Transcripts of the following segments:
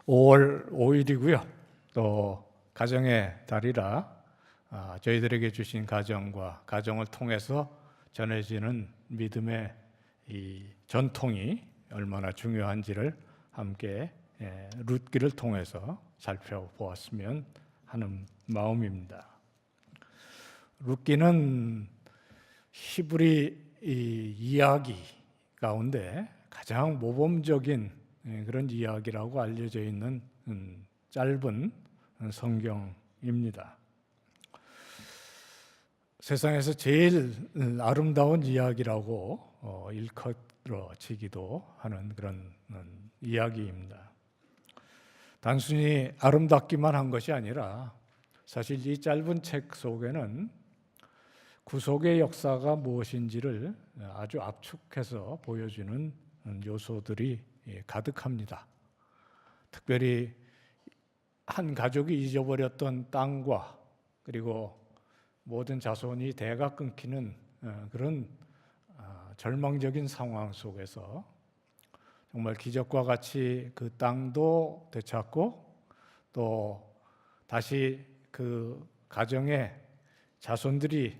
5월 5일이고요. 또 가정의 달이라 저희들에게 주신 가정과 가정을 통해서 전해지는 믿음의 이 전통이 얼마나 중요한지를 함께 룻기를 통해서 살펴보았으면 하는 마음입니다. 룻기는 히브리 이야기 가운데 가장 모범적인 그런 이야기라고 알려져 있는 짧은 성경입니다. 세상에서 제일 아름다운 이야기라고 일컬어지기도 하는 그런 이야기입니다. 단순히 아름답기만 한 것이 아니라 사실 이 짧은 책 속에는 구속의 역사가 무엇인지를 아주 압축해서 보여주는 요소들이 가득합니다. 특별히 한 가족이 잊어버렸던 땅과 그리고 모든 자손이 대가 끊기는 그런 절망적인 상황 속에서 정말 기적과 같이 그 땅도 되찾고 또 다시 그 가정의 자손들이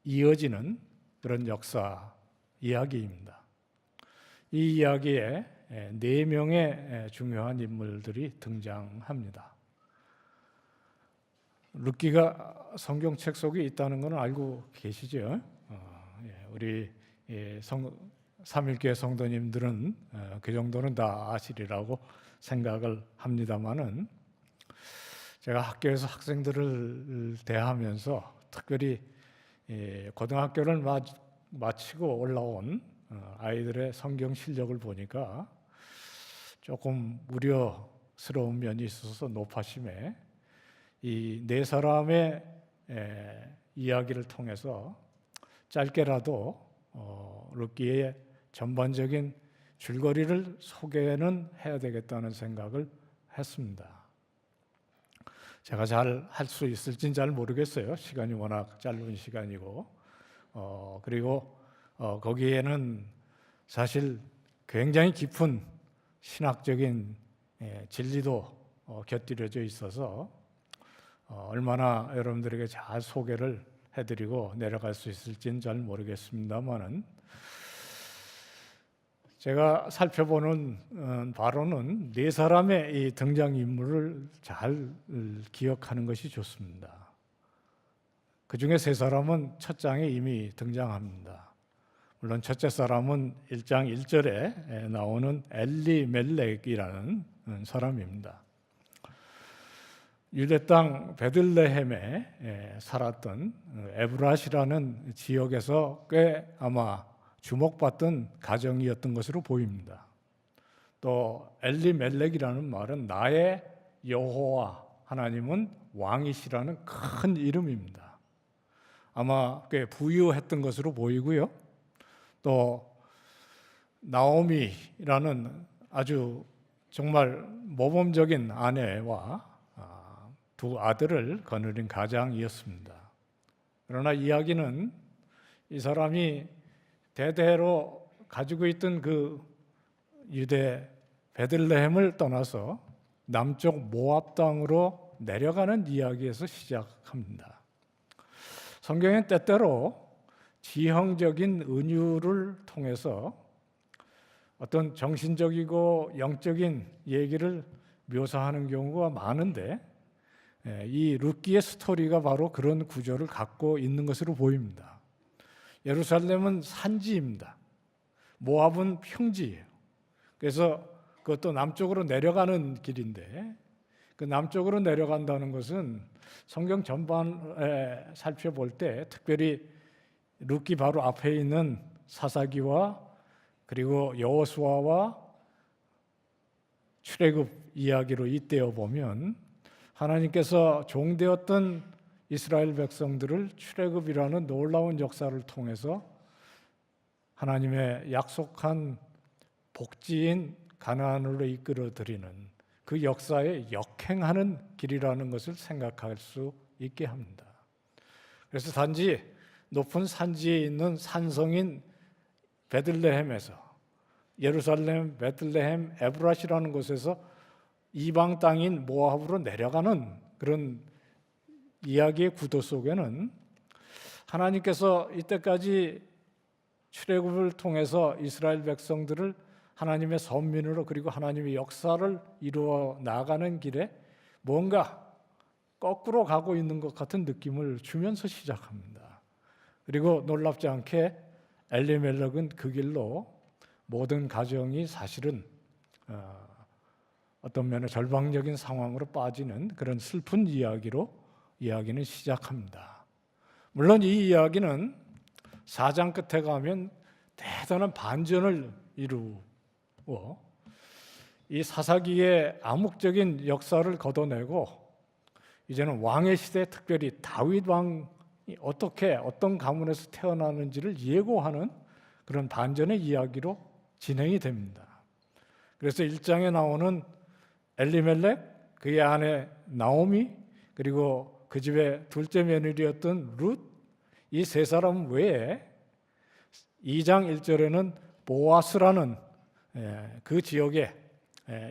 이어지는 그런 역사 이야기입니다. 이 이야기에 4명의 중요한 인물들이 등장합니다. 룻기가 성경책 속에 있다는 것은 알고 계시죠? 우리 삼일교회 성도님들은 그 정도는 다 아시리라고 생각을 합니다만은 제가 학교에서 학생들을 대하면서 특별히 고등학교를 마치고 올라온 아이들의 성경 실력을 보니까 조금 우려스러운 면이 있어서 높아심에 이 4사람의 이야기를 통해서 짧게라도 룻기의 전반적인 줄거리를 소개는 해야 되겠다는 생각을 했습니다. 제가 잘 할 수 있을진 잘 모르겠어요. 시간이 워낙 짧은 시간이고 그리고 거기에는 사실 굉장히 깊은 신학적인 진리도 곁들여져 있어서 얼마나 여러분들에게 잘 소개를 해드리고 내려갈 수 있을지는 잘 모르겠습니다만은 제가 살펴보는 바로는 4사람의 이 등장인물을 잘 기억하는 것이 좋습니다. 그 중에 3사람은 첫 장에 이미 등장합니다. 물론 첫째 사람은 1장 1절에 나오는 엘리멜렉이라는 사람입니다. 유대 땅 베들레헴에 살았던 에브라시라는 지역에서 꽤 아마 주목받던 가정이었던 것으로 보입니다. 또 엘리멜렉이라는 말은 나의 여호와 하나님은 왕이시라는 큰 이름입니다. 아마 꽤 부유했던 것으로 보이고요. 또 나오미라는 아주 정말 모범적인 아내와 2 아들을 거느린 가장이었습니다. 그러나 이야기는 이 사람이 대대로 가지고 있던 그 유대 베들레헴을 떠나서 남쪽 모압 땅으로 내려가는 이야기에서 시작합니다. 성경은 때때로 지형적인 은유를 통해서 어떤 정신적이고 영적인 얘기를 묘사하는 경우가 많은데 이 룻기의 스토리가 바로 그런 구조를 갖고 있는 것으로 보입니다. 예루살렘은 산지입니다. 모압은 평지예요. 그래서 그것도 남쪽으로 내려가는 길인데 그 남쪽으로 내려간다는 것은 성경 전반에 살펴볼 때 특별히 룻기 바로 앞에 있는 사사기와 그리고 여호수아와 출애굽 이야기로 잇대어 보면 하나님께서 종되었던 이스라엘 백성들을 출애굽이라는 놀라운 역사를 통해서 하나님의 약속한 복지인 가나안으로 이끌어 드리는 그 역사에 역행하는 길이라는 것을 생각할 수 있게 합니다. 그래서 단지 높은 산지에 있는 산성인 베들레헴에서 예루살렘, 베들레헴, 에브라시라는 곳에서 이방 땅인 모압으로 내려가는 그런 이야기의 구도 속에는 하나님께서 이때까지 출애굽을 통해서 이스라엘 백성들을 하나님의 선민으로 그리고 하나님의 역사를 이루어 나가는 길에 뭔가 거꾸로 가고 있는 것 같은 느낌을 주면서 시작합니다. 그리고 놀랍지 않게 엘리멜렉은 그 길로 모든 가정이 사실은 어떤 면에 절망적인 상황으로 빠지는 그런 슬픈 이야기는 시작합니다. 물론 이 이야기는 4장 끝에 가면 대단한 반전을 이루고 이 사사기의 암묵적인 역사를 걷어내고 이제는 왕의 시대, 특별히 다윗 왕이 어떻게 어떤 가문에서 태어나는지를 예고하는 그런 반전의 이야기로 진행이 됩니다. 그래서 1장에 나오는 엘리멜렉, 그의 아내 나오미, 그리고 그 집의 둘째 며느리였던 룻, 이 세 사람 외에 2장 1절에는 보아스라는 그 지역에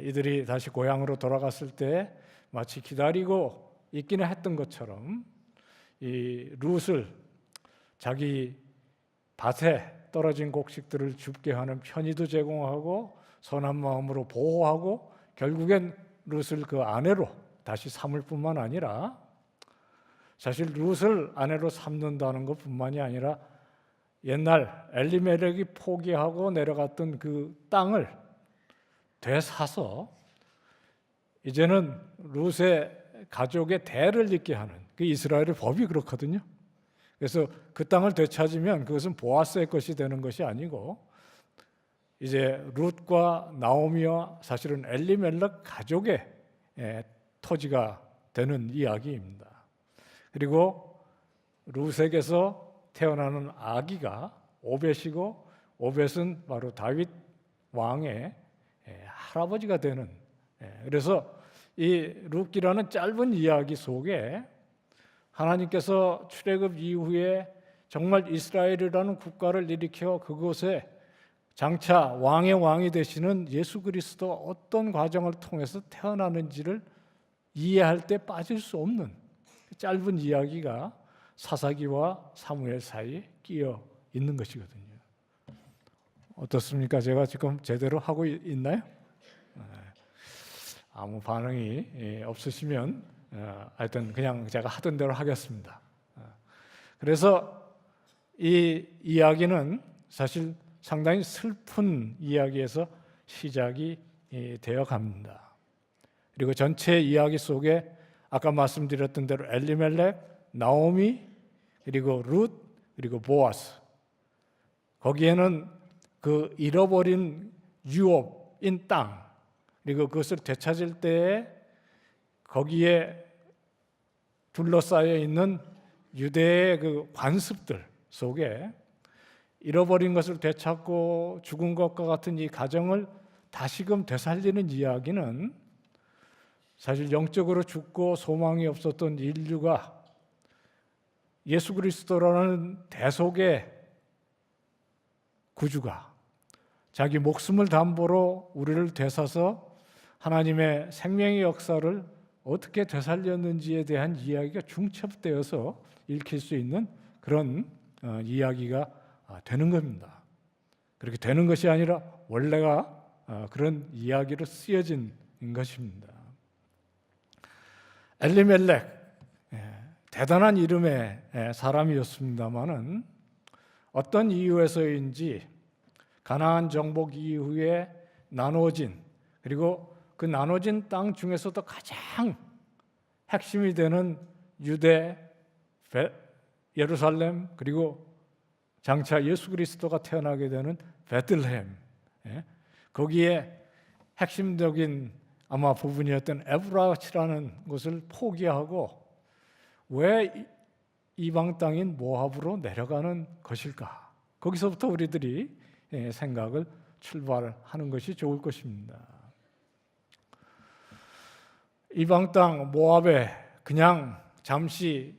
이들이 다시 고향으로 돌아갔을 때 마치 기다리고 있기는 했던 것처럼 이 룻을 자기 밭에 떨어진 곡식들을 줍게 하는 편의도 제공하고 선한 마음으로 보호하고 결국엔 룻을 그 아내로 다시 삼을 뿐만 아니라 사실 룻을 아내로 삼는다는 것뿐만이 아니라 옛날 엘리멜렉이 포기하고 내려갔던 그 땅을 되사서 이제는 룻의 가족의 대를 잇게 하는 그 이스라엘의 법이 그렇거든요. 그래서 그 땅을 되찾으면 그것은 보아스의 것이 되는 것이 아니고 이제 룻과 나오미와 사실은 엘리멜렉 가족의 토지가 되는 이야기입니다. 그리고 룻에게서 태어나는 아기가 오벳이고 오벳은 바로 다윗 왕의 할아버지가 되는, 그래서 이 룻기라는 짧은 이야기 속에 하나님께서 출애굽 이후에 정말 이스라엘이라는 국가를 일으켜 그곳에 장차 왕의 왕이 되시는 예수 그리스도 어떤 과정을 통해서 태어나는지를 이해할 때 빠질 수 없는 짧은 이야기가 사사기와 사무엘 사이에 끼어 있는 것이거든요. 어떻습니까? 제가 지금 제대로 하고 있나요? 아무 반응이 없으시면 하여튼 그냥 제가 하던 대로 하겠습니다. 그래서 이 이야기는 사실 상당히 슬픈 이야기에서 시작이 되어 갑니다. 그리고 전체 이야기 속에 아까 말씀드렸던 대로 엘리멜렉, 나오미, 그리고 룻, 그리고 보아스, 거기에는 그 잃어버린 유업인 땅, 그리고 그것을 되찾을 때에 거기에 둘러싸여 있는 유대의 그 관습들 속에 잃어버린 것을 되찾고 죽은 것과 같은 이 가정을 다시금 되살리는 이야기는 사실 영적으로 죽고 소망이 없었던 인류가 예수 그리스도라는 대속의 구주가 자기 목숨을 담보로 우리를 되사서 하나님의 생명의 역사를 어떻게 되살렸는지에 대한 이야기가 중첩되어서 읽힐 수 있는 그런 이야기가 되는 겁니다. 그렇게 되는 것이 아니라 원래가 그런 이야기로 쓰여진 것입니다. 엘리멜렉, 대단한 이름의 사람이었습니다마는 어떤 이유에서인지 가나안 정복 이후에 나누어진, 그리고 그 나눠진 땅 중에서도 가장 핵심이 되는 유대, 예루살렘, 그리고 장차 예수 그리스도가 태어나게 되는 베들레헴, 거기에 핵심적인 아마 부분이었던 에브라시라는 곳을 포기하고 왜 이방 땅인 모압으로 내려가는 것일까? 거기서부터 우리들이 생각을 출발하는 것이 좋을 것입니다. 이방 땅 모압에 그냥 잠시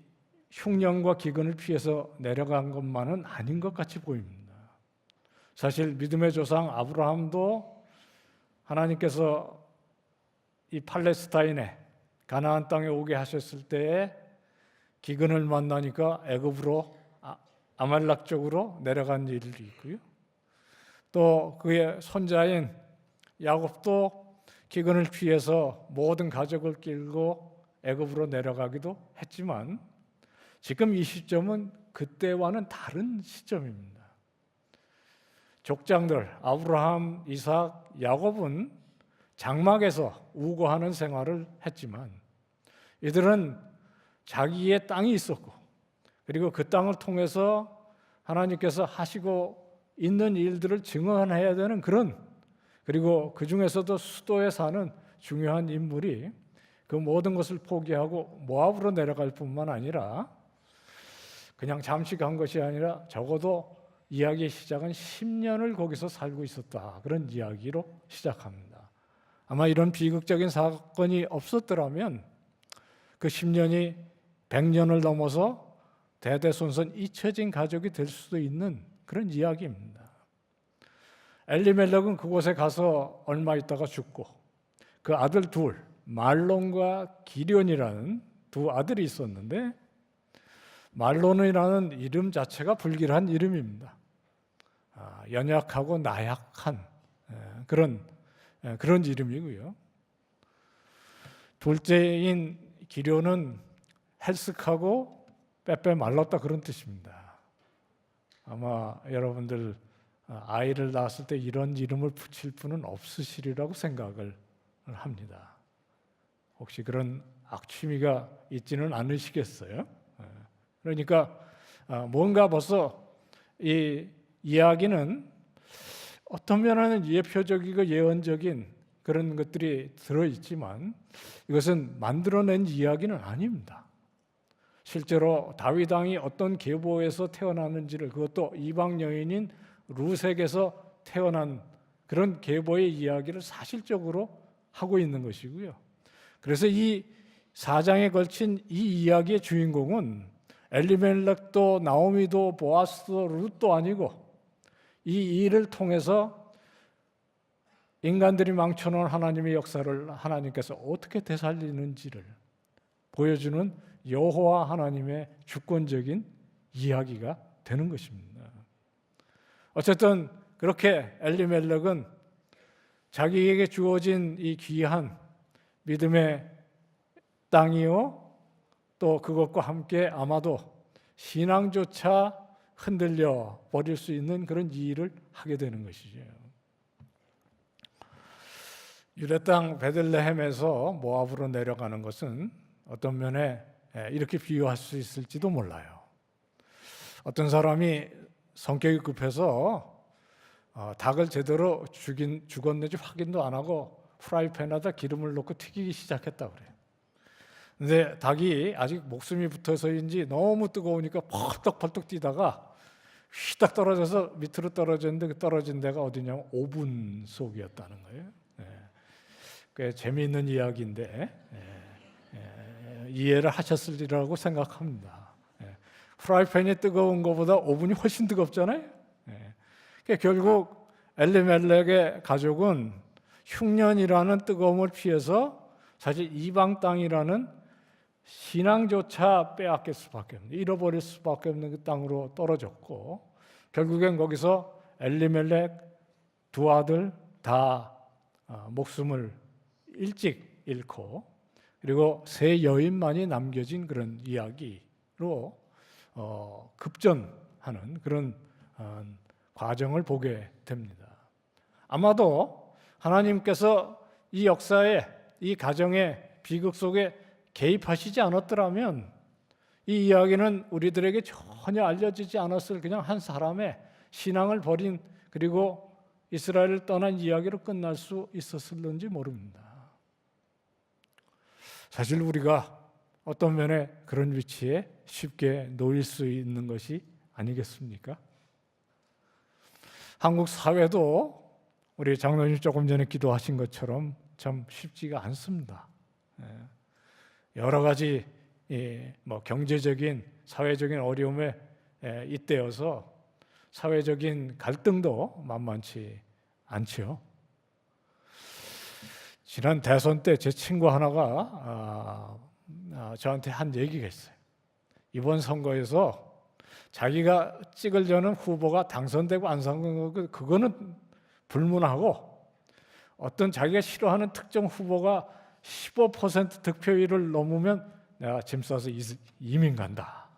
흉년과 기근을 피해서 내려간 것만은 아닌 것 같이 보입니다. 사실 믿음의 조상 아브라함도 하나님께서 이 팔레스타인에 가나안 땅에 오게 하셨을 때에 기근을 만나니까 애굽으로 아말렉 쪽으로 내려간 일이 있고요. 또 그의 손자인 야곱도 기근을 피해서 모든 가족을 끌고 애굽으로 내려가기도 했지만 지금 이 시점은 그때와는 다른 시점입니다. 족장들 아브라함, 이삭, 야곱은 장막에서 우거하는 생활을 했지만 이들은 자기의 땅이 있었고 그리고 그 땅을 통해서 하나님께서 하시고 있는 일들을 증언해야 되는 그리고 그 중에서도 수도에 사는 중요한 인물이 그 모든 것을 포기하고 모압으로 내려갈 뿐만 아니라 그냥 잠시 간 것이 아니라 적어도 이야기의 시작은 10년을 거기서 살고 있었다. 그런 이야기로 시작합니다. 아마 이런 비극적인 사건이 없었더라면 그 10년이 100년을 넘어서 대대손손 잊혀진 가족이 될 수도 있는 그런 이야기입니다. 엘리멜렉은 그곳에 가서 얼마 있다가 죽고 그 아들 둘, 말론과 기련이라는 두 아들이 있었는데 말론이라는 이름 자체가 불길한 이름입니다. 연약하고 나약한 그런 이름이고요. 둘째인 기련은 헬쓱하고 빼빼 말랐다 그런 뜻입니다. 아마 여러분들 아이를 낳았을 때 이런 이름을 붙일 분은 없으시리라고 생각을 합니다. 혹시 그런 악취미가 있지는 않으시겠어요? 그러니까 뭔가 벌써 이 이야기는 어떤 면에는 예표적이고 예언적인 그런 것들이 들어있지만 이것은 만들어낸 이야기는 아닙니다. 실제로 다윗 왕이 어떤 계보에서 태어났는지를 그것도 이방 여인인 루색에서 태어난 그런 계보의 이야기를 사실적으로 하고 있는 것이고요. 그래서 이 4장에 걸친 이 이야기의 주인공은 엘리멜렉도 나오미도 보아스도 룻도 아니고 이 일을 통해서 인간들이 망쳐놓은 하나님의 역사를 하나님께서 어떻게 되살리는지를 보여주는 여호와 하나님의 주권적인 이야기가 되는 것입니다. 어쨌든 그렇게 엘리멜렉은 자기에게 주어진 이 귀한 믿음의 땅이요 또 그것과 함께 아마도 신앙조차 흔들려 버릴 수 있는 그런 일을 하게 되는 것이죠. 유대 땅 베들레헴에서 모압으로 내려가는 것은 어떤 면에 이렇게 비유할 수 있을지도 몰라요. 어떤 사람이 성격이 급해서 닭을 제대로 죽었는지 확인도 안 하고 프라이팬에다 기름을 넣고 튀기기 시작했다 그래요. 근데 닭이 아직 목숨이 붙어서인지 너무 뜨거우니까 펄떡펄떡 뛰다가 휘딱 떨어져서 밑으로 떨어졌는데 그 떨어진 데가 어디냐면 오븐 속이었다는 거예요. 꽤 재미있는 이야기인데 이해를 하셨으리라고 생각합니다. 프라이팬이 뜨거운 것보다 오븐이 훨씬 뜨겁잖아요. 그러니까 결국 엘리멜렉의 가족은 흉년이라는 뜨거움을 피해서 사실 이방 땅이라는 신앙조차 빼앗길 수밖에 없는, 잃어버릴 수밖에 없는 그 땅으로 떨어졌고 결국엔 거기서 엘리멜렉 두 아들 다 목숨을 일찍 잃고 그리고 세 여인만이 남겨진 그런 이야기로 급전하는 그런 과정을 보게 됩니다. 아마도 하나님께서 이 역사에 이 가정의 비극 속에 개입하시지 않았더라면 이 이야기는 우리들에게 전혀 알려지지 않았을 그냥 한 사람의 신앙을 버린 그리고 이스라엘을 떠난 이야기로 끝날 수 있었을는지 모릅니다. 사실 우리가 어떤 면에 그런 위치에 쉽게 놓일 수 있는 것이 아니겠습니까? 한국 사회도 우리 장로님 조금 전에 기도하신 것처럼 참 쉽지가 않습니다. 여러 가지 경제적인 사회적인 어려움에 잇대어서 사회적인 갈등도 만만치 않죠. 지난 대선 때 제 친구 하나가 저한테 한 얘기가 있어요. 이번 선거에서 자기가 찍으려는 후보가 당선되고 안 선거고 그거는 불문하고 어떤 자기가 싫어하는 특정 후보가 15% 득표율을 넘으면 내가 짐 싸서 이민 간다.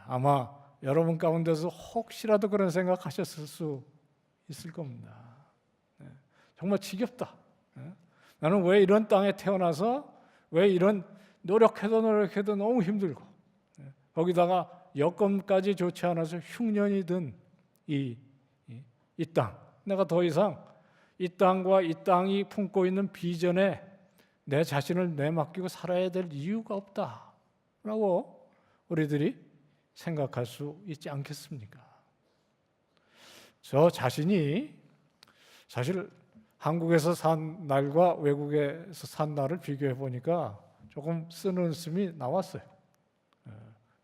아마 여러분 가운데서 혹시라도 그런 생각하셨을 수 있을 겁니다. 정말 지겹다. 나는 왜 이런 땅에 태어나서 왜 이런 노력해도 너무 힘들고 거기다가 여건까지 좋지 않아서 흉년이 든 이 땅, 내가 더 이상 이 땅과 이 땅이 품고 있는 비전에 내 자신을 내맡기고 살아야 될 이유가 없다라고 우리들이 생각할 수 있지 않겠습니까? 저 자신이 사실 한국에서 산 날과 외국에서 산 날을 비교해 보니까 조금 쓰는 웃음이 나왔어요.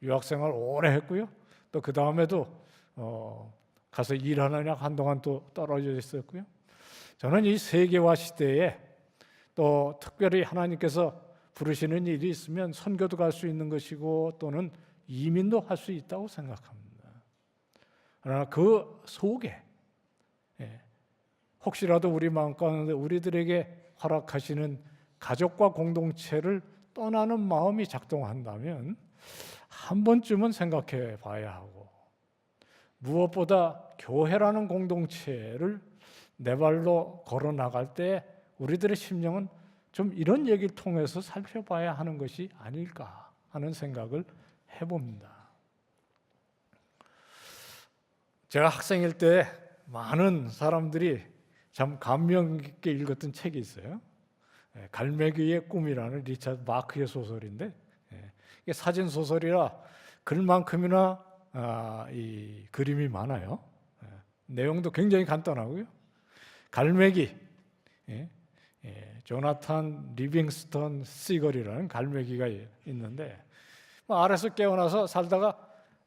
유학생활 오래 했고요. 또 그 다음에도 가서 일하느냐 한동안 또 떨어져 있었고요. 저는 이 세계화 시대에 또 특별히 하나님께서 부르시는 일이 있으면 선교도 갈 수 있는 것이고 또는 이민도 할 수 있다고 생각합니다. 그러나 그 속에 혹시라도 우리 마음 가운데 우리들에게 허락하시는 가족과 공동체를 떠나는 마음이 작동한다면 한 번쯤은 생각해 봐야 하고 무엇보다 교회라는 공동체를 내 발로 걸어 나갈 때 우리들의 심령은 좀 이런 얘기를 통해서 살펴봐야 하는 것이 아닐까 하는 생각을 해봅니다. 제가 학생일 때 많은 사람들이 참 감명 깊게 읽었던 책이 있어요. 갈매기의 꿈이라는 리차드 마크의 소설인데 이게 사진 소설이라 글만큼이나 이 그림이 많아요. 내용도 굉장히 간단하고요. 갈매기, 조나탄 리빙스턴 시걸이라는 갈매기가 있는데 아래서 깨어나서 살다가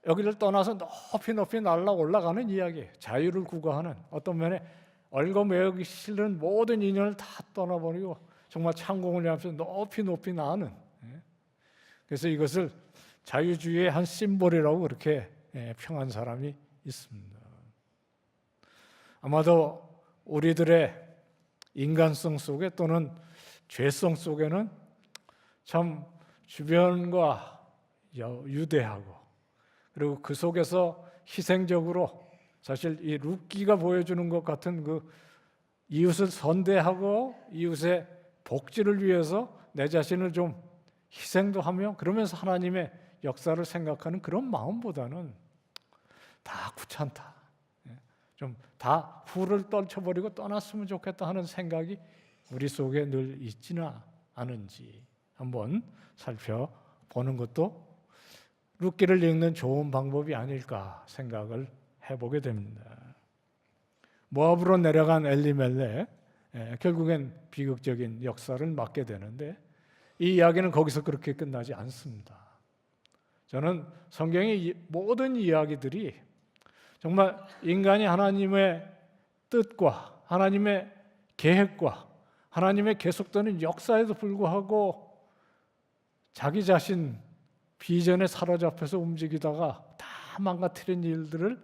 여기를 떠나서 높이 날아 올라가는 이야기, 자유를 구가하는 어떤 면에 얽어매기 싫은 모든 인연을 다 떠나버리고 정말 창공을 향해서 높이 나는. 그래서 이것을 자유주의의 한 심볼이라고 그렇게 평한 사람이 있습니다. 아마도 우리들의 인간성 속에 또는 죄성 속에는 참 주변과 유대하고 그리고 그 속에서 희생적으로 사실 이 룻기가 보여주는 것 같은 그 이웃을 선대하고 이웃의 복지를 위해서 내 자신을 좀 희생도 하며 그러면서 하나님의 역사를 생각하는 그런 마음보다는 다 귀찮다. 좀 다 후를 떨쳐버리고 떠났으면 좋겠다 하는 생각이 우리 속에 늘 있지는 않은지 한번 살펴보는 것도 룻기를 읽는 좋은 방법이 아닐까 생각을 해보게 됩니다. 모압으로 내려간 엘리멜렉, 결국엔 비극적인 역사를 맞게 되는데 이 이야기는 거기서 그렇게 끝나지 않습니다. 저는 성경의 모든 이야기들이 정말 인간이 하나님의 뜻과 하나님의 계획과 하나님의 계속되는 역사에도 불구하고 자기 자신 비전에 사로잡혀서 움직이다가 다 망가뜨린 일들을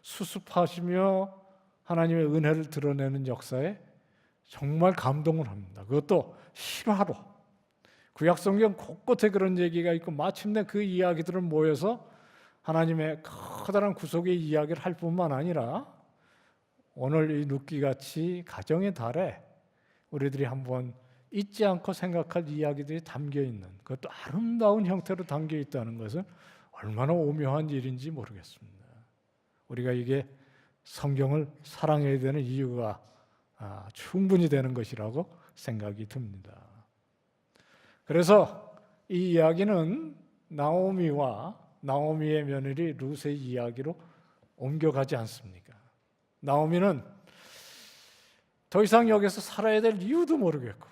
수습하시며 하나님의 은혜를 드러내는 역사에 정말 감동을 합니다. 그것도 실화로. 구약성경 곳곳에 그런 얘기가 있고 마침내 그 이야기들을 모여서 하나님의 커다란 구속의 이야기를 할 뿐만 아니라 오늘 이 룻기같이 가정의 달에 우리들이 한번 잊지 않고 생각할 이야기들이 담겨있는 그것도 아름다운 형태로 담겨있다는 것은 얼마나 오묘한 일인지 모르겠습니다. 우리가 이게 성경을 사랑해야 되는 이유가 충분히 되는 것이라고 생각이 듭니다. 그래서 이 이야기는 나오미의 며느리 룻의 이야기로 옮겨가지 않습니까? 나오미는 더 이상 여기서 살아야 될 이유도 모르겠고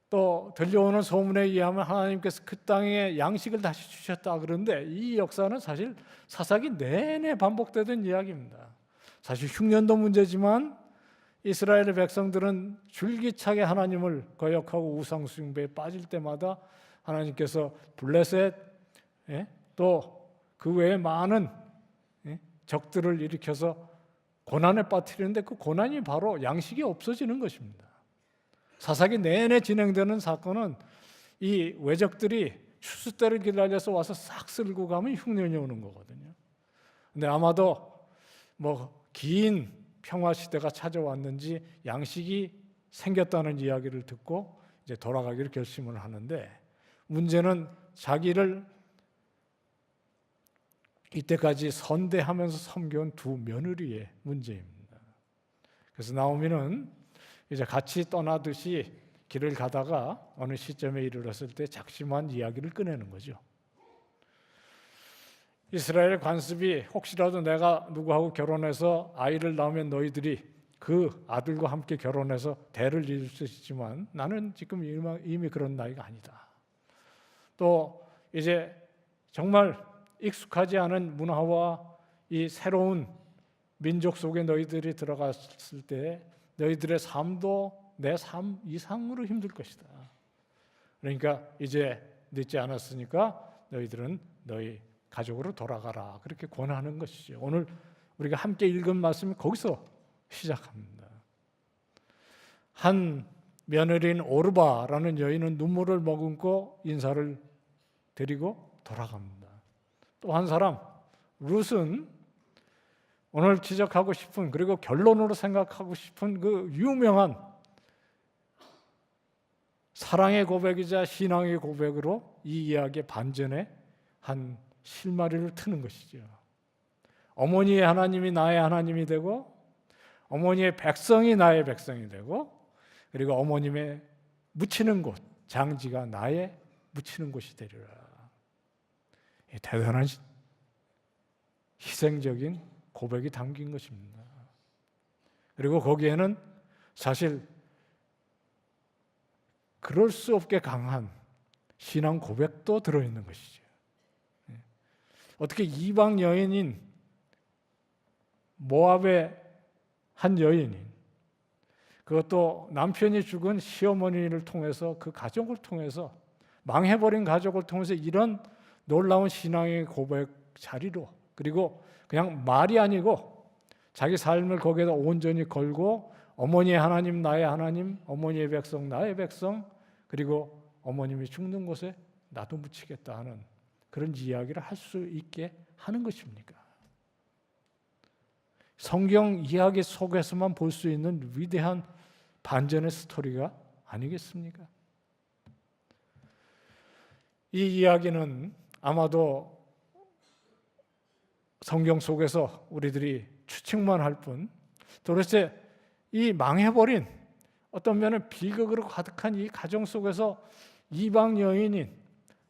또 들려오는 소문에 의하면 하나님께서 그 땅에 양식을 다시 주셨다 그러는데 이 역사는 사실 사사기 내내 반복되던 이야기입니다. 사실 흉년도 문제지만 이스라엘의 백성들은 줄기차게 하나님을 거역하고 우상 숭배에 빠질 때마다 하나님께서 블레셋 또 그 외에 많은 적들을 일으켜서 고난에 빠뜨리는데 그 고난이 바로 양식이 없어지는 것입니다. 사사기 내내 진행되는 사건은 이 외적들이 추수 때를 기다려서 와서 싹 쓸고 가면 흉년이 오는 거거든요. 근데 아마도 긴 평화 시대가 찾아왔는지 양식이 생겼다는 이야기를 듣고 이제 돌아가기를 결심을 하는데 문제는 자기를 이때까지 선대하면서 섬겨온 두 며느리의 문제입니다. 그래서 나오미는 이제 같이 떠나듯이 길을 가다가 어느 시점에 이르렀을 때 작심한 이야기를 꺼내는 거죠. 이스라엘 관습이 혹시라도 내가 누구하고 결혼해서 아이를 낳으면 너희들이 그 아들과 함께 결혼해서 대를 이을 수 있지만 나는 지금 이미 그런 나이가 아니다. 또 이제 정말 익숙하지 않은 문화와 이 새로운 민족 속에 너희들이 들어갔을 때 너희들의 삶도 내 삶 이상으로 힘들 것이다. 그러니까 이제 늦지 않았으니까 너희들은 너희 가족으로 돌아가라. 그렇게 권하는 것이죠. 오늘 우리가 함께 읽은 말씀이 거기서 시작합니다. 한 며느리인 오르바라는 여인은 눈물을 머금고 인사를 드리고 돌아갑니다. 또 한 사람 룻은 오늘 지적하고 싶은 그리고 결론으로 생각하고 싶은 그 유명한 사랑의 고백이자 신앙의 고백으로 이 이야기의 반전에 한 실마리를 트는 것이죠. 어머니의 하나님이 나의 하나님이 되고 어머니의 백성이 나의 백성이 되고 그리고 어머님의 묻히는 곳 장지가 나의 묻히는 곳이 되리라. 대단한 희생적인 고백이 담긴 것입니다. 그리고 거기에는 사실 그럴 수 없게 강한 신앙 고백도 들어있는 것이죠. 어떻게 이방 여인인 모압의 한 여인인 그것도 남편이 죽은 시어머니를 통해서 그 가족을 통해서 망해버린 가족을 통해서 이런 놀라운 신앙의 고백 자리로 그리고 그냥 말이 아니고 자기 삶을 거기에다 온전히 걸고 어머니의 하나님 나의 하나님 어머니의 백성 나의 백성 그리고 어머님이 죽는 곳에 나도 묻히겠다 하는 그런 이야기를 할 수 있게 하는 것입니까? 성경 이야기 속에서만 볼 수 있는 위대한 반전의 스토리가 아니겠습니까? 이 이야기는 아마도 성경 속에서 우리들이 추측만 할 뿐 도대체 이 망해버린 어떤 면은 비극으로 가득한 이 가정 속에서 이방 여인인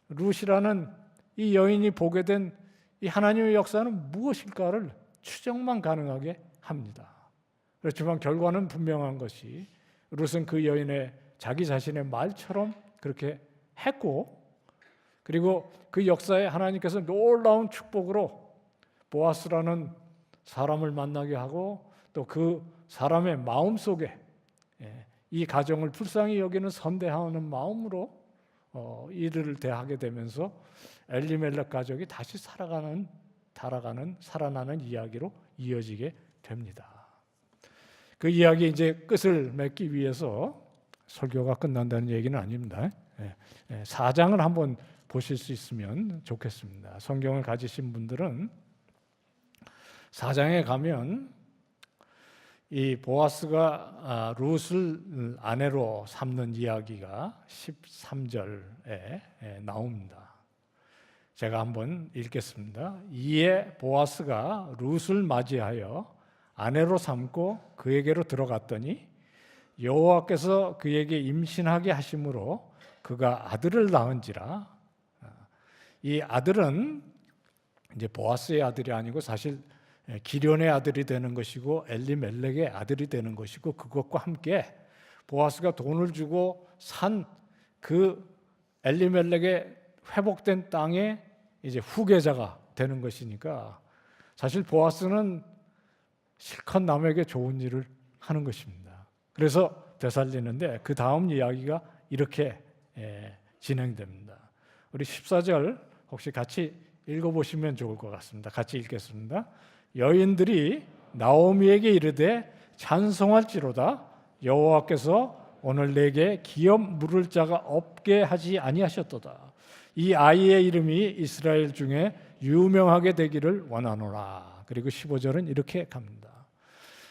룻이라는 이 여인이 보게 된 이 하나님의 역사는 무엇일까를 추정만 가능하게 합니다. 그렇지만 결과는 분명한 것이 룻은 그 여인의 자기 자신의 말처럼 그렇게 했고 그리고 그 역사에 하나님께서 놀라운 축복으로 보아스라는 사람을 만나게 하고 또 그 사람의 마음속에 이 가정을 불쌍히 여기는 선대하는 마음으로 이들을 대하게 되면서 엘리멜렉 가족이 다시 살아나는 이야기로 이어지게 됩니다. 그 이야기 이제 끝을 맺기 위해서 설교가 끝난다는 얘기는 아닙니다. 4장을 한번 보실 수 있으면 좋겠습니다. 성경을 가지신 분들은 4장에 가면 이 보아스가 룻을 아내로 삼는 이야기가 13절에 나옵니다. 제가 한번 읽겠습니다. 이에 보아스가 룻을 맞이하여 아내로 삼고 그에게로 들어갔더니 여호와께서 그에게 임신하게 하심으로 그가 아들을 낳은지라. 이 아들은 이제 보아스의 아들이 아니고 사실 기련의 아들이 되는 것이고 엘리멜렉의 아들이 되는 것이고 그것과 함께 보아스가 돈을 주고 산 그 엘리멜렉의 회복된 땅의 이제 후계자가 되는 것이니까 사실 보아스는 실컷 남에게 좋은 일을 하는 것입니다. 그래서 되살리는데 그 다음 이야기가 이렇게 진행됩니다. 우리 14절 혹시 같이 읽어보시면 좋을 것 같습니다. 같이 읽겠습니다. 여인들이 나오미에게 이르되 찬송할지로다 여호와께서 오늘 내게 기업 물을 자가 없게 하지 아니하셨도다. 이 아이의 이름이 이스라엘 중에 유명하게 되기를 원하노라. 그리고 15절은 이렇게 갑니다.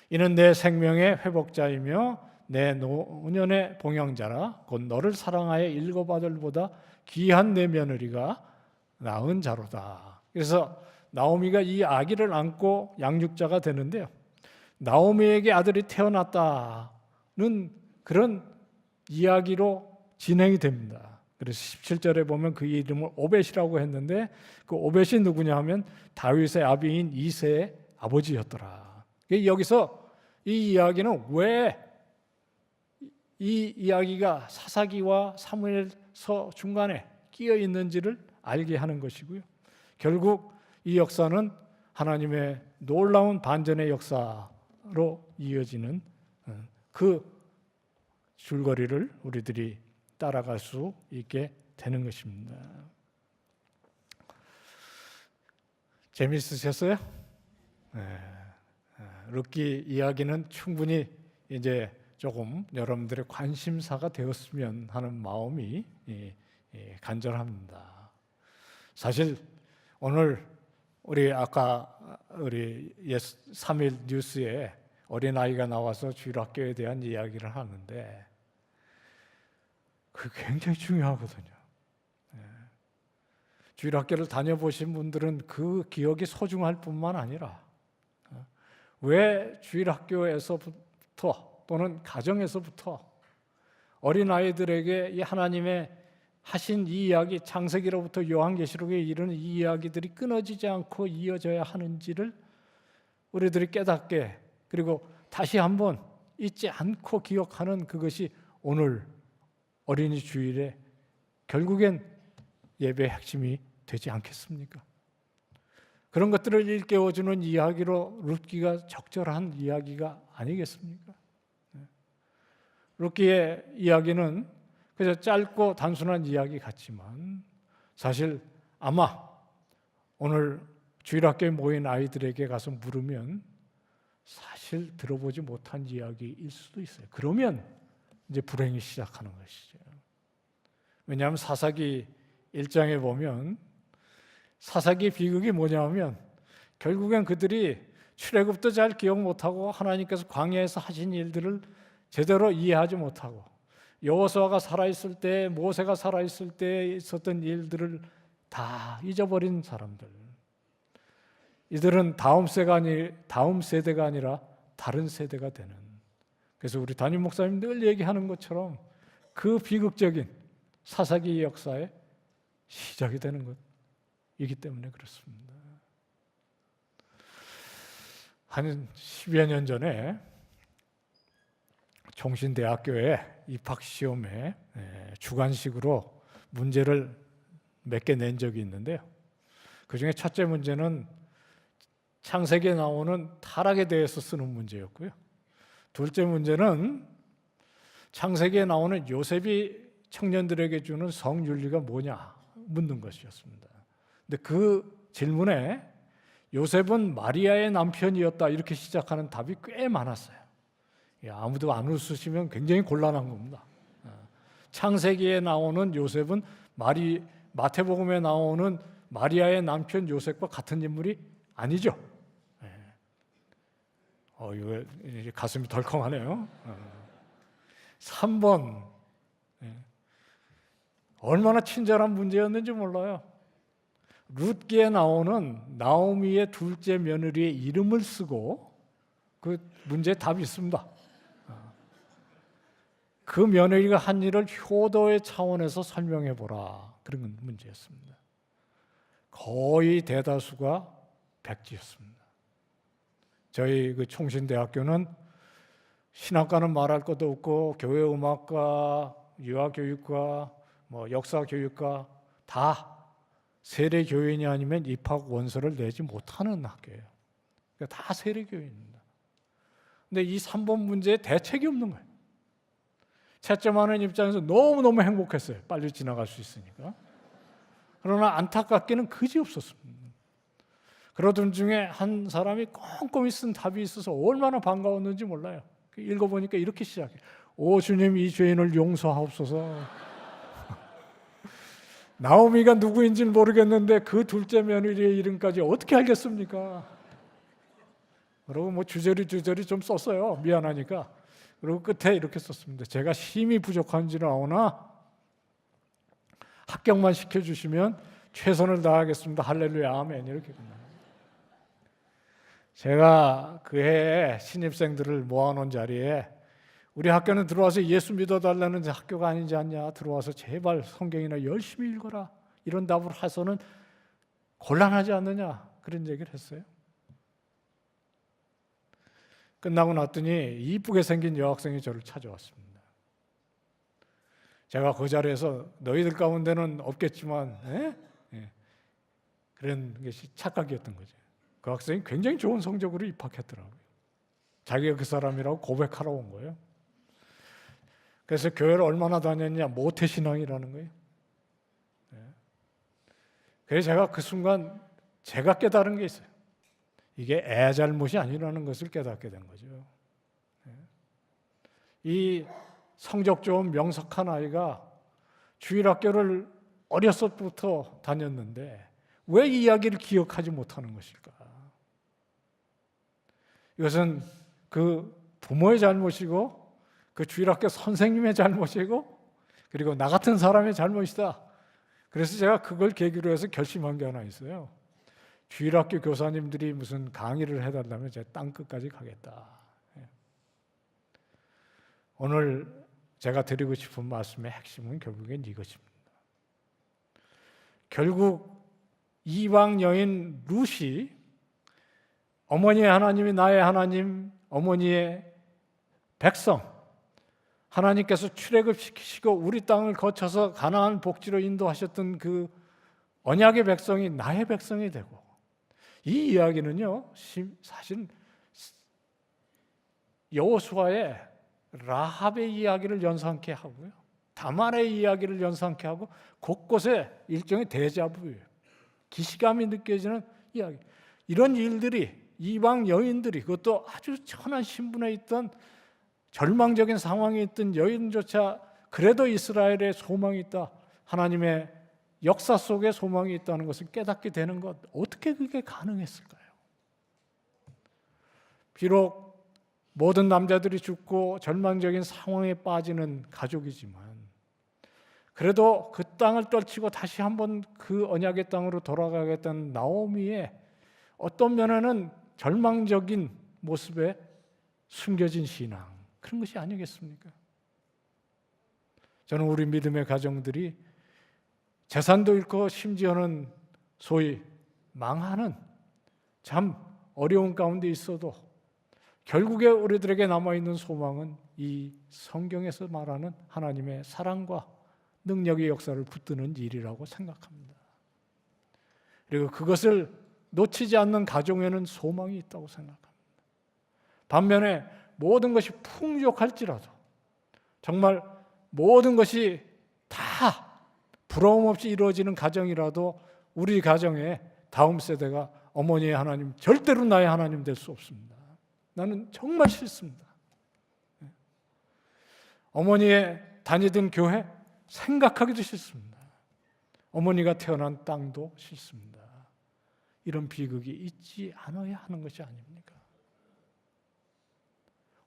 이는 내 생명의 회복자이며 내 노년의 봉양자라. 곧 너를 사랑하여 일곱 아들보다 귀한 내 며느리가 낳은 자로다. 그래서 나오미가 이 아기를 안고 양육자가 되는데요, 나오미에게 아들이 태어났다는 그런 이야기로 진행이 됩니다. 그래서 17절에 보면 그 이름을 오벳이라고 했는데 그 오벳이 누구냐 하면 다윗의 아비인 이새의 아버지였더라. 여기서 이 이야기는 왜 이 이야기가 사사기와 사무엘서 중간에 끼어 있는지를 알게 하는 것이고요. 결국 이 역사는 하나님의 놀라운 반전의 역사로 이어지는 그 줄거리를 우리들이 따라갈 수 있게 되는 것입니다. 재미있으셨어요? 룻기 이야기는 충분히 이제 조금 여러분들의 관심사가 되었으면 하는 마음이 간절합니다. 사실 오늘 우리 아까 우리 3일 뉴스에 어린아이가 나와서 주일학교에 대한 이야기를 하는데 그게 굉장히 중요하거든요. 주일학교를 다녀보신 분들은 그 기억이 소중할 뿐만 아니라 왜 주일학교에서부터 또는 가정에서부터 어린아이들에게 이 하나님의 하신 이 이야기, 창세기로부터 요한계시록에 이르는 이 이야기들이 끊어지지 않고 이어져야 하는지를 우리들이 깨닫게, 그리고 다시 한번 잊지 않고 기억하는 그것이 오늘 어린이 주일에 결국엔 예배의 핵심이 되지 않겠습니까? 그런 것들을 일깨워주는 이야기로 룻기가 적절한 이야기가 아니겠습니까? 룻기의 이야기는 그저 짧고 단순한 이야기 같지만 사실 아마 오늘 주일학교에 모인 아이들에게 가서 물으면 사실 들어보지 못한 이야기일 수도 있어요. 그러면 이제 불행이 시작하는 것이죠. 왜냐하면 사사기 1장에 보면 사사기 비극이 뭐냐면 결국엔 그들이 출애굽도 잘 기억 못하고 하나님께서 광야에서 하신 일들을 제대로 이해하지 못하고 여호수아가 살아있을 때, 모세가 살아있을 때 있었던 일들을 다 잊어버린 사람들. 이들은 다음 세대가 아니라 다른 세대가 되는. 그래서 우리 담임 목사님 늘 얘기하는 것처럼 그 비극적인 사사기 역사의 시작이 되는 것이기 때문에 그렇습니다. 한 10여 년 전에 총신대학교에 입학시험에 주관식으로 문제를 몇 개 낸 적이 있는데요. 그중에 첫째 문제는 창세기에 나오는 타락에 대해서 쓰는 문제였고요. 둘째 문제는 창세기에 나오는 요셉이 청년들에게 주는 성윤리가 뭐냐 묻는 것이었습니다. 근데 그 질문에 요셉은 마리아의 남편이었다 이렇게 시작하는 답이 꽤 많았어요. 아무도 안 웃으시면 굉장히 곤란한 겁니다. 창세기에 나오는 요셉은 마태복음에 나오는 마리아의 남편 요셉과 같은 인물이 아니죠. 이거 가슴이 덜컹하네요. 3번 얼마나 친절한 문제였는지 몰라요. 룻기에 나오는 나오미의 둘째 며느리의 이름을 쓰고 그 문제에 답이 있습니다. 그 며느리가 한 일을 효도의 차원에서 설명해 보라. 그런 문제였습니다. 거의 대다수가 백지였습니다. 저희 그 총신대학교는 신학과는 말할 것도 없고 교회음악과, 유아교육과, 뭐 역사 교육과 다 세례 교인이 아니면 입학 원서를 내지 못하는 학교예요. 그러니까 다 세례 교인입니다. 근데 이 3번 문제에 대책이 없는 거예요. 채점하는 입장에서 너무너무 행복했어요. 빨리 지나갈 수 있으니까. 그러나 안타깝게는 그지없었습니다. 그러던 중에 한 사람이 꼼꼼히 쓴 답이 있어서 얼마나 반가웠는지 몰라요. 읽어보니까 이렇게 시작해요. 오 주님, 이 죄인을 용서하옵소서. 나오미가 누구인지는 모르겠는데 그 둘째 며느리의 이름까지 어떻게 알겠습니까? 그리고 뭐 주저리 좀 썼어요. 미안하니까. 그리고 끝에 이렇게 썼습니다. 제가 힘이 부족한지는 아오나 합격만 시켜주시면 최선을 다하겠습니다. 할렐루야 아멘. 이렇게 끝나요. 제가 그 해에 신입생들을 모아놓은 자리에 우리 학교는 들어와서 예수 믿어달라는 학교가 아니지 않냐, 들어와서 제발 성경이나 열심히 읽어라, 이런 답을 해서는 곤란하지 않느냐, 그런 얘기를 했어요. 끝나고 났더니 이쁘게 생긴 여학생이 저를 찾아왔습니다. 제가 그 자리에서 너희들 가운데는 없겠지만 그런 것이 착각이었던 거죠. 그 학생이 굉장히 좋은 성적으로 입학했더라고요. 자기가 그 사람이라고 고백하러 온 거예요. 그래서 교회를 얼마나 다녔냐, 모태신앙이라는 거예요. 그래서 제가 그 순간 제가 깨달은 게 있어요. 이게 애 잘못이 아니라는 것을 깨닫게 된 거죠. 이 성적 좋은 명석한 아이가 주일학교를 어렸을 때부터 다녔는데 왜 이 이야기를 기억하지 못하는 것일까? 이것은 그 부모의 잘못이고 그 주일학교 선생님의 잘못이고 그리고 나 같은 사람의 잘못이다. 그래서 제가 그걸 계기로 해서 결심한 게 하나 있어요. 주일학교 교사님들이 무슨 강의를 해달라면 제가 땅끝까지 가겠다. 오늘 제가 드리고 싶은 말씀의 핵심은 결국엔 이것입니다. 결국 이방 여인 룻이 어머니의 하나님이 나의 하나님, 어머니의 백성, 하나님께서 출애굽시키시고 우리 땅을 거쳐서 가나안 복지로 인도하셨던 그 언약의 백성이 나의 백성이 되고, 이 이야기는요 사실 여호수아의 라합의 이야기를 연상케 하고요, 다말의 이야기를 연상케 하고 곳곳에 일종의 데자부예요. 기시감이 느껴지는 이야기. 이런 일들이 이방 여인들이, 그것도 아주 천한 신분에 있던 절망적인 상황에 있던 여인조차 그래도 이스라엘에 소망이 있다, 하나님의 역사 속에 소망이 있다는 것을 깨닫게 되는 것, 어떻게 그게 가능했을까요? 비록 모든 남자들이 죽고 절망적인 상황에 빠지는 가족이지만 그래도 그 땅을 떨치고 다시 한번 그 언약의 땅으로 돌아가겠다는 나오미의 어떤 면에는 절망적인 모습에 숨겨진 신앙, 그런 것이 아니겠습니까? 저는 우리 믿음의 가정들이 재산도 잃고 심지어는 소위 망하는 참 어려운 가운데 있어도 결국에 우리들에게 남아있는 소망은 이 성경에서 말하는 하나님의 사랑과 능력의 역사를 붙드는 일이라고 생각합니다. 그리고 그것을 놓치지 않는 가정에는 소망이 있다고 생각합니다. 반면에 모든 것이 풍족할지라도, 정말 모든 것이 다 부러움 없이 이루어지는 가정이라도 우리 가정의 다음 세대가 어머니의 하나님, 절대로 나의 하나님 될 수 없습니다. 나는 정말 싫습니다. 어머니의 다니던 교회 생각하기도 싫습니다. 어머니가 태어난 땅도 싫습니다. 이런 비극이 있지 않아야 하는 것이 아닙니까?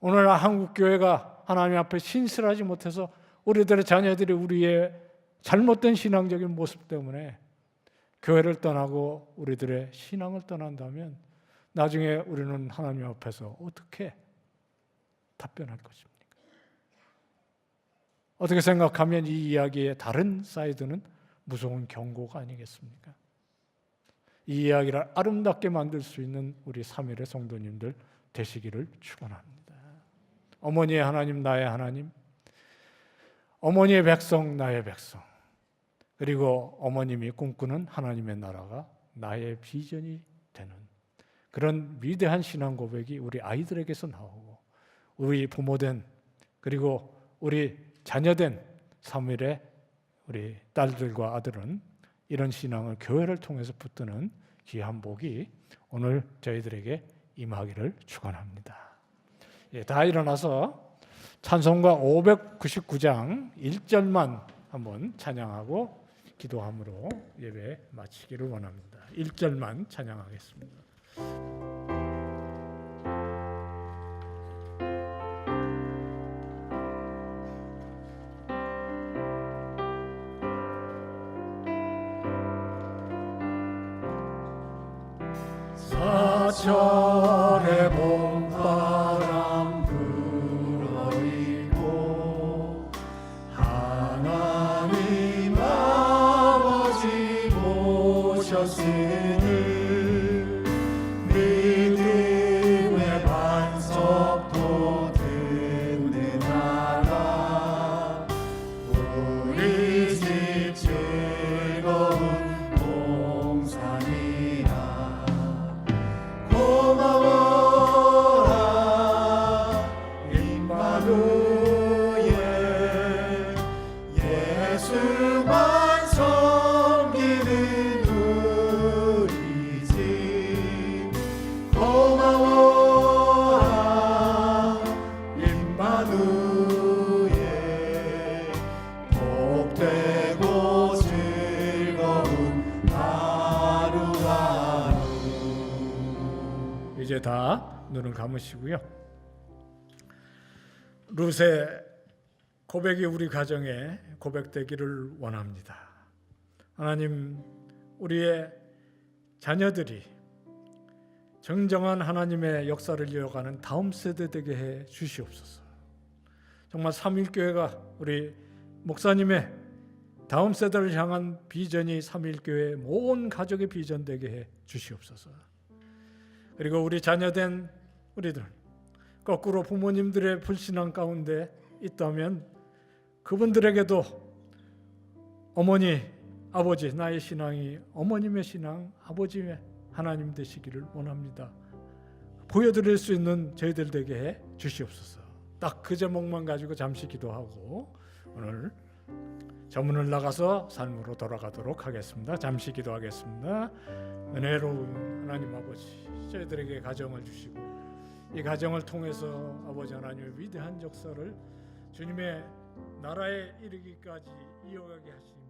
오늘날 한국교회가 하나님 앞에 신실하지 못해서 우리들의 자녀들이 우리의 잘못된 신앙적인 모습 때문에 교회를 떠나고 우리들의 신앙을 떠난다면 나중에 우리는 하나님 앞에서 어떻게 답변할 것입니까? 어떻게 생각하면 이 이야기의 다른 사이드는 무서운 경고가 아니겠습니까? 이 이야기를 아름답게 만들 수 있는 우리 3일의 성도님들 되시기를 축원합니다. 어머니의 하나님, 나의 하나님, 어머니의 백성, 나의 백성, 그리고 어머님이 꿈꾸는 하나님의 나라가 나의 비전이 되는 그런 위대한 신앙 고백이 우리 아이들에게서 나오고 우리 부모된 그리고 우리 자녀된 사무엘의 우리 딸들과 아들은 이런 신앙을 교회를 통해서 붙드는 귀한 복이 오늘 저희들에게 임하기를 축원합니다. 예, 다 일어나서 찬송가 599장 1절만 한번 찬양하고 기도함으로 예배 마치기를 원합니다. 1절만 찬양하겠습니다. 사철의 봄바람 불어있고 하나님 아버지 오셨으니 믿음의 반석도 든든하다 우리 집 즐거운 동산이라 고마워라 임마누엘 예수만 섬기는 우리 집 고마워라 임마누엘 복되고 즐거운 하루하루. 이제 다 눈을 감으시고요. 룻의 고백이 우리 가정에 고백되기를 원합니다. 하나님, 우리의 자녀들이 정정한 하나님의 역사를 이어가는 다음 세대 되게 해 주시옵소서. 정말 삼일교회가 우리 목사님의 다음 세대를 향한 비전이 삼일교회의 모든 가족의 비전 되게 해 주시옵소서. 그리고 우리 자녀된 우리들, 거꾸로 부모님들의 불신앙 가운데 있다면 그분들에게도 어머니, 아버지, 나의 신앙이 어머님의 신앙, 아버지의 하나님 되시기를 원합니다. 보여드릴 수 있는 저희들 되게 해 주시옵소서. 딱 그 제목만 가지고 잠시 기도하고 오늘 저문을 나가서 삶으로 돌아가도록 하겠습니다. 잠시 기도하겠습니다. 은혜로운 하나님 아버지, 저희들에게 가정을 주시고 이 가정을 통해서 아버지 하나님의 위대한 역사를 주님의 나라에 이르기까지 이어가게 하시니